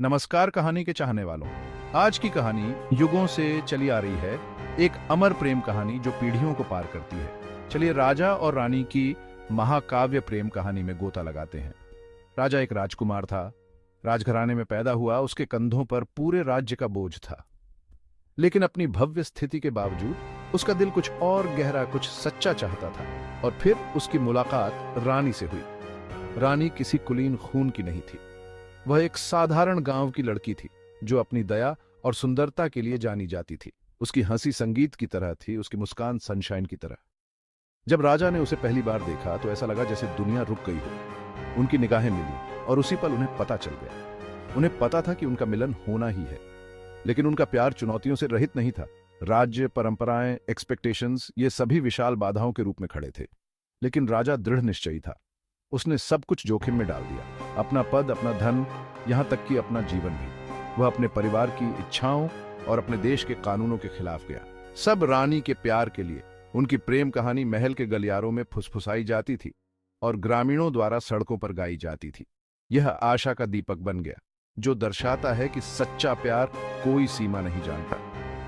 नमस्कार कहानी के चाहने वालों। आज की कहानी युगों से चली आ रही है, एक अमर प्रेम कहानी जो पीढ़ियों को पार करती है। चलिए राजा और रानी की महाकाव्य प्रेम कहानी में गोता लगाते हैं। राजा एक राजकुमार था, राजघराने में पैदा हुआ, उसके कंधों पर पूरे राज्य का बोझ था। लेकिन अपनी भव्य स्थिति के बावजूद उसका दिल कुछ और गहरा, कुछ सच्चा चाहता था। और फिर उसकी मुलाकात रानी से हुई। रानी किसी कुलीन खून की नहीं थी। वह एक साधारण गांव की लड़की थी जो अपनी दया और सुंदरता के लिए जानी जाती थी। उसकी हंसी संगीत की तरह थी, उसकी मुस्कान सनशाइन की तरह। जब राजा ने उसे पहली बार देखा तो ऐसा लगा जैसे दुनिया रुक गई हो। उनकी निगाहें मिली और उसी पल उन्हें पता चल गया। उन्हें पता था कि उनका मिलन होना ही है। लेकिन उनका प्यार चुनौतियों से रहित नहीं था। राज्य, परंपराएं, एक्सपेक्टेशंस, ये सभी विशाल बाधाओं के रूप में खड़े थे। लेकिन राजा दृढ़ निश्चयी था। उसने सब कुछ जोखिम में डाल दिया, अपना पद, अपना धन, यहां तक कि अपना जीवन भी। वह अपने परिवार की इच्छाओं और अपने देश के कानूनों के खिलाफ गया, सब रानी के प्यार के लिए। उनकी प्रेम कहानी महल के गलियारों में फुसफुसाई जाती थी और ग्रामीणों द्वारा सड़कों पर गाई जाती थी। यह आशा का दीपक बन गया, जो दर्शाता है कि सच्चा प्यार कोई सीमा नहीं जानता।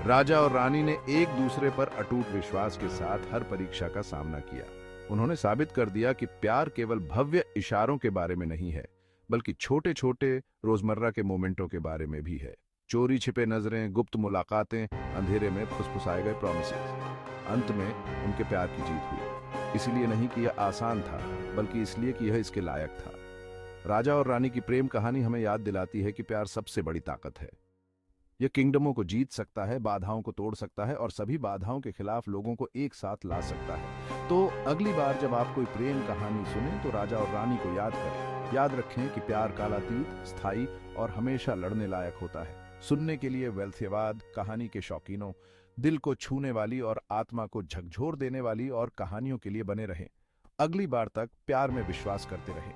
राजा और रानी ने एक दूसरे पर अटूट विश्वास के साथ हर परीक्षा का सामना किया। उन्होंने साबित कर दिया कि प्यार केवल भव्य इशारों के बारे में नहीं है, बल्कि छोटे छोटे रोजमर्रा के मोमेंटों के बारे में भी है। चोरी छिपे नजरें, गुप्त मुलाकातें, अंधेरे में फुसफुसाए गए प्रॉमिसेस। अंत में उनके प्यार की जीत हुई, इसलिए नहीं कि यह आसान था, बल्कि इसलिए कि यह इसके लायक था। राजा और रानी की प्रेम कहानी हमें याद दिलाती है कि प्यार सबसे बड़ी ताकत है। यह किंगडमों को जीत सकता है, बाधाओं को तोड़ सकता है और सभी बाधाओं के खिलाफ लोगों को एक साथ ला सकता है। तो अगली बार जब आप कोई प्रेम कहानी सुने तो राजा और रानी को याद करें। याद रखें कि प्यार कालातीत, स्थायी और हमेशा लड़ने लायक होता है। सुनने के लिए वेल्थ्यवाद। कहानी के शौकीनों, दिल को छूने वाली और आत्मा को झकझोर देने वाली और कहानियों के लिए बने रहें। अगली बार तक प्यार में विश्वास करते रहें।